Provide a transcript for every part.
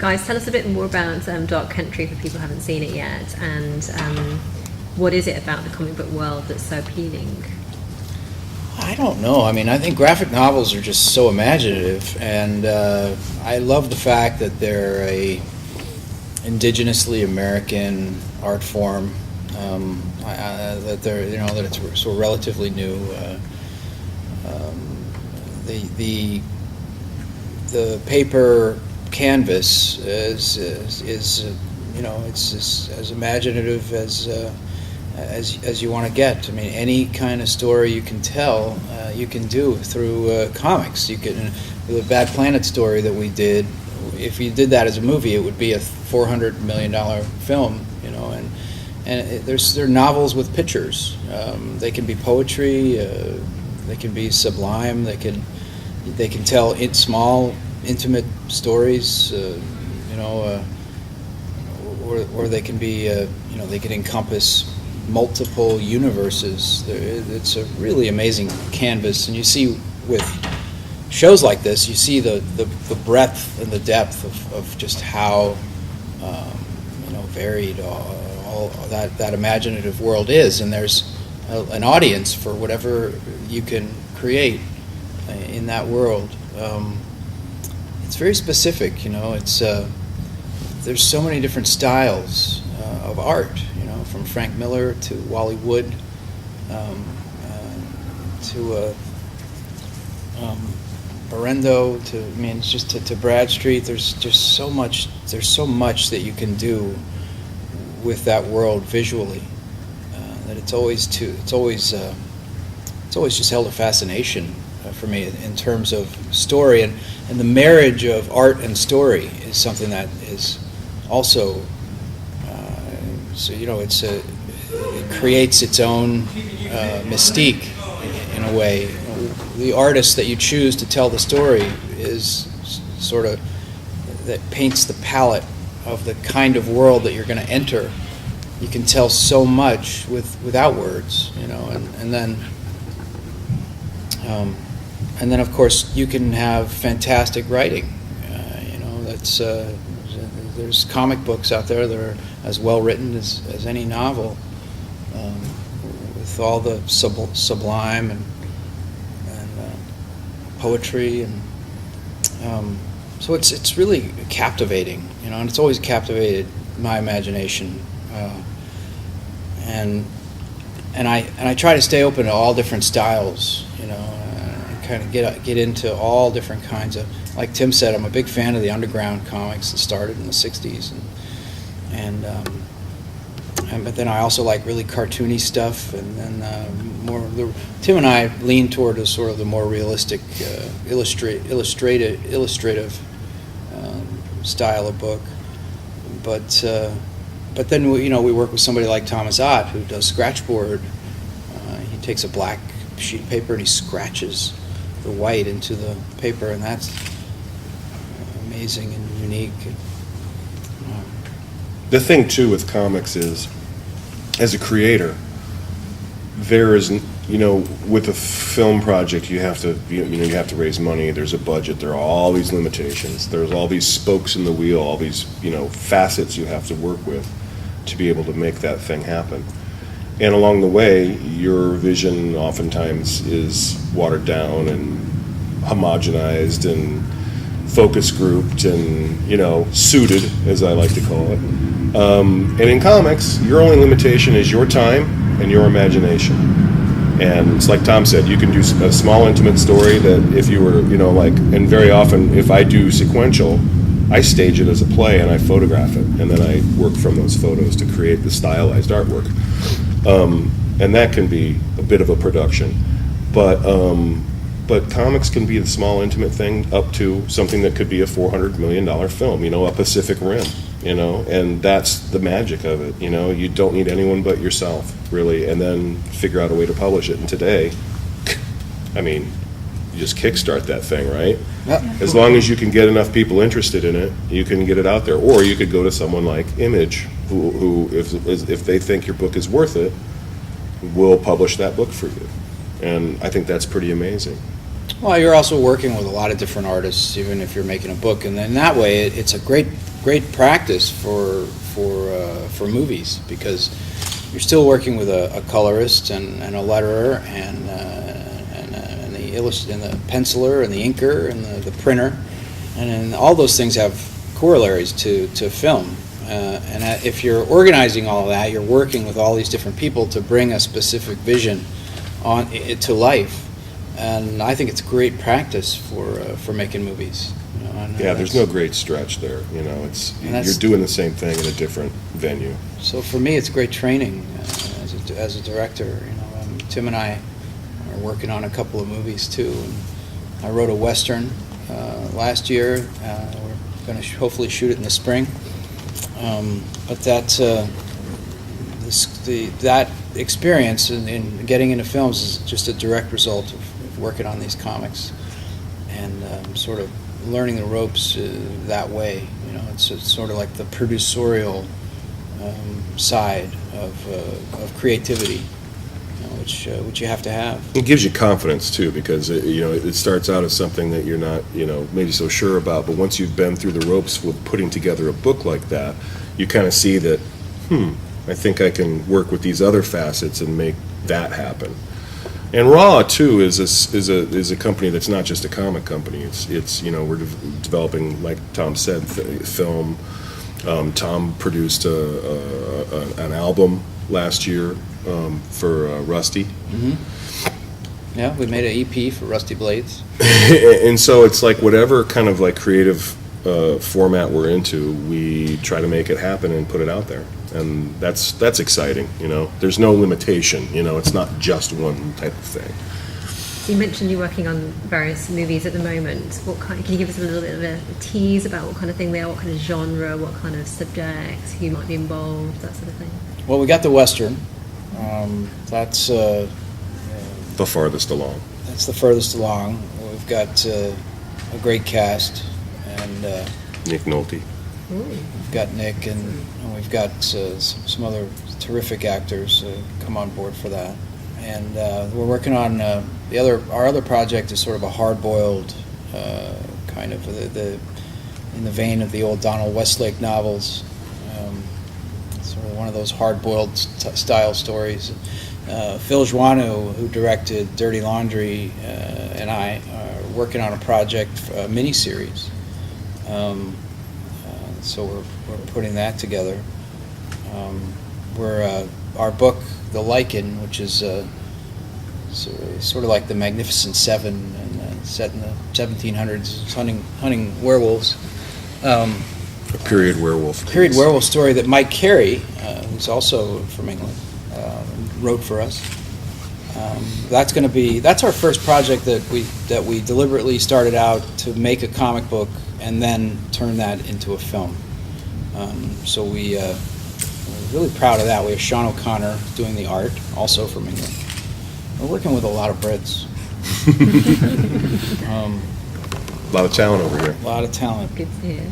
Guys, tell us a bit more about Dark Country for people who haven't seen it yet, and what is it about the comic book world that's so appealing? I don't know. I mean, I think graphic novels are just so imaginative, and I love the fact that they're a indigenously American art form. That they're, that it's so relatively new. The paper canvas is it's as imaginative as you want to get. I mean, any kind of story you can tell, you can do through comics. You can, the Bad Planet story that we did, if you did that as a movie, it would be a $400 million film, and there are novels with pictures. They can be poetry, they can be sublime, they can tell small, intimate stories, or they can be, they can encompass multiple universes. It's a really amazing canvas, and you see with shows like this, you see the breadth and the depth of just how varied all that imaginative world is, and there's an audience for whatever you can create in that world. It's very specific, it's there's so many different styles of art, from Frank Miller to Wally Wood, to Barrendo, it's just to Bradstreet. There's just so much. There's so much that you can do with that world visually, that it's always just held a fascination for me in terms of story, and the marriage of art and story is something that is also it creates its own mystique in a way. The artist that you choose to tell the story is sort of that paints the palette of the kind of world that you're going to enter. You can tell so much without words, and then of course you can have fantastic writing. There's comic books out there that are as well written as any novel, with all the sublime and poetry, and so it's really captivating, and it's always captivated my imagination, and I try to stay open to all different styles, and kind of get into all different kinds of. Like Tim said, I'm a big fan of the underground comics that started in the '60s, but then I also like really cartoony stuff, and then Tim and I lean toward a sort of the more realistic, illustrative style of book. But then we work with somebody like Thomas Ott, who does scratchboard. He takes a black sheet of paper and he scratches the white into the paper, and that's amazing and unique. The thing too with comics is, as a creator, there is, with a film project, you have to raise money. There's a budget. There are all these limitations. There's all these spokes in the wheel. All these facets you have to work with to be able to make that thing happen. And along the way, your vision oftentimes is watered down and homogenized and focus grouped and suited, as I like to call it. And in comics, your only limitation is your time and your imagination. And it's like Tom said, you can do a small, intimate story that if you were, and very often if I do sequential, I stage it as a play and I photograph it, and then I work from those photos to create the stylized artwork. And that can be a bit of a production. But comics can be the small, intimate thing up to something that could be a $400 million film, a Pacific Rim, and that's the magic of it. You don't need anyone but yourself, really, and then figure out a way to publish it. And today, you just kickstart that thing, right? Yep. As long as you can get enough people interested in it, you can get it out there. Or you could go to someone like Image, who if they think your book is worth it, will publish that book for you. And I think that's pretty amazing. Well, you're also working with a lot of different artists, even if you're making a book, and then that way it's a great practice for movies, because you're still working with a colorist and a letterer and the penciler and the inker and the printer, and all those things have corollaries to film. And if you're organizing all of that, you're working with all these different people to bring a specific vision to life. And I think it's great practice for making movies. Yeah, there's no great stretch there. You're doing the same thing in a different venue. So for me, it's great training as a director. Tim and I are working on a couple of movies too. And I wrote a Western last year. We're going to hopefully shoot it in the spring. But that experience in getting into films is just a direct result of working on these comics and sort of learning the ropes that way. It's sort of like the producerial side of creativity, which you have to have. It gives you confidence too, because it starts out as something that you're not maybe so sure about, but once you've been through the ropes with putting together a book like that, you kind of see that I think I can work with these other facets and make that happen. And Raw too is a company that's not just a comic company. It's we're developing, like Tom said, film. Tom produced an album last year for Rusty. Mm-hmm. Yeah, we made an EP for Rusty Blades. And so it's like whatever kind of like creative format we're into, we try to make it happen and put it out there. And that's exciting, There's no limitation, it's not just one type of thing. So you mentioned you're working on various movies at the moment. Can you give us a little bit of a tease about what kind of thing they are, what kind of genre, what kind of subject, who might be involved, that sort of thing? Well, we got the Western. That's the farthest along. That's the furthest along. We've got a great cast, and Nick Nolte. We've got Nick, and we've got some other terrific actors come on board for that. And we're working on our other project is sort of a hard-boiled kind of in the vein of the old Donald Westlake novels. Sort of one of those hard-boiled style stories. Phil Joannou, who directed Dirty Laundry, and I are working on a project, a miniseries. So we're putting that together. Our book, The Lichen, which is sort of like the Magnificent Seven, and set in the 1700s, hunting werewolves. A period werewolf. Period werewolf story that Mike Carey, who's also from England, wrote for us. That's our first project that we deliberately started out to make a comic book and then turn that into a film. So we're really proud of that. We have Sean O'Connor doing the art, also from England. We're working with a lot of Brits. A lot of talent over here. A lot of talent. Good to hear.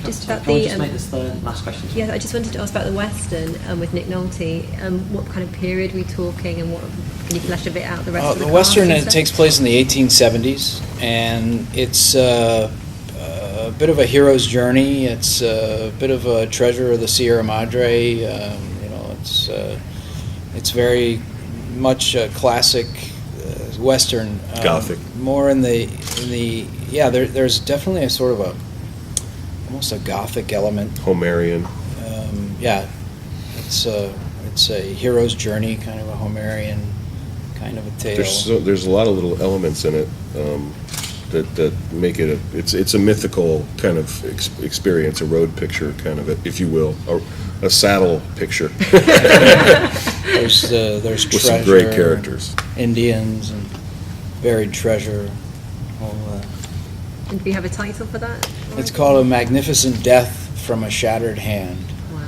Just about Can I the just make this the last question? yeah, I just wanted to ask about the Western with Nick Nolte. What kind of period are we talking, and can you flesh a bit out the rest of the The Western, cast and it stuff? takes place in the 1870s, and it's a bit of a hero's journey. It's a bit of a treasure of the Sierra Madre. It's very much a classic Western. Gothic. More in the there's definitely a sort of almost a Gothic element. Homerian. It's a hero's journey, kind of a Homerian kind of a tale. There's a lot of little elements in it that make it it's a mythical kind of experience, a road picture kind of, if you will, a saddle picture. There's with treasure, some great characters. Indians and buried treasure. And do you have a title for that? It's called A Magnificent Death from a Shattered Hand. Wow.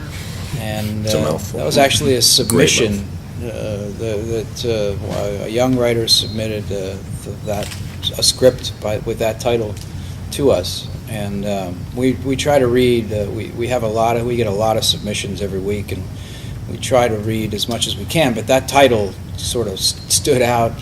And It's a mouthful. that was actually a Great submission that a young writer submitted a script with that title to us, and we try to read. We get a lot of submissions every week, and we try to read as much as we can. But that title sort of stood out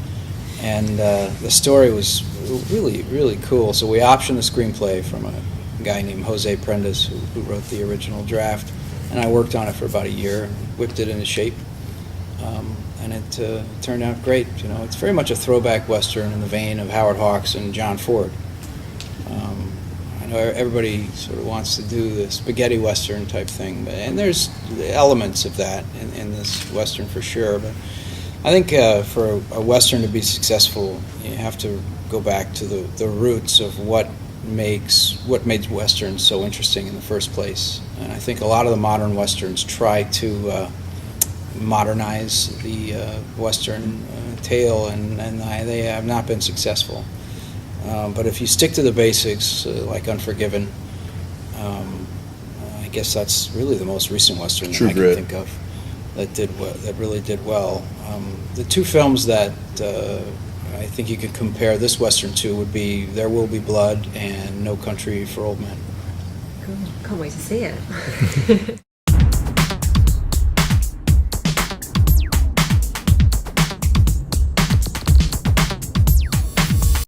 And the story was really, really cool. So we optioned the screenplay from a guy named Jose Prendes, who wrote the original draft. And I worked on it for about a year, whipped it into shape. And it turned out great. You know, it's very much a throwback Western in the vein of Howard Hawks and John Ford. I know everybody sort of wants to do the spaghetti Western type thing, and there's elements of that in this Western for sure. But I think for a Western to be successful, you have to go back to the roots of what made Westerns so interesting in the first place. And I think a lot of the modern Westerns try to modernize the Western tale, and they have not been successful. But if you stick to the basics, like Unforgiven, I guess that's really the most recent Western that I can think of that really did well. The two films that I think you could compare this Western to would be There Will Be Blood and No Country for Old Men. Cool. Can't wait to see it.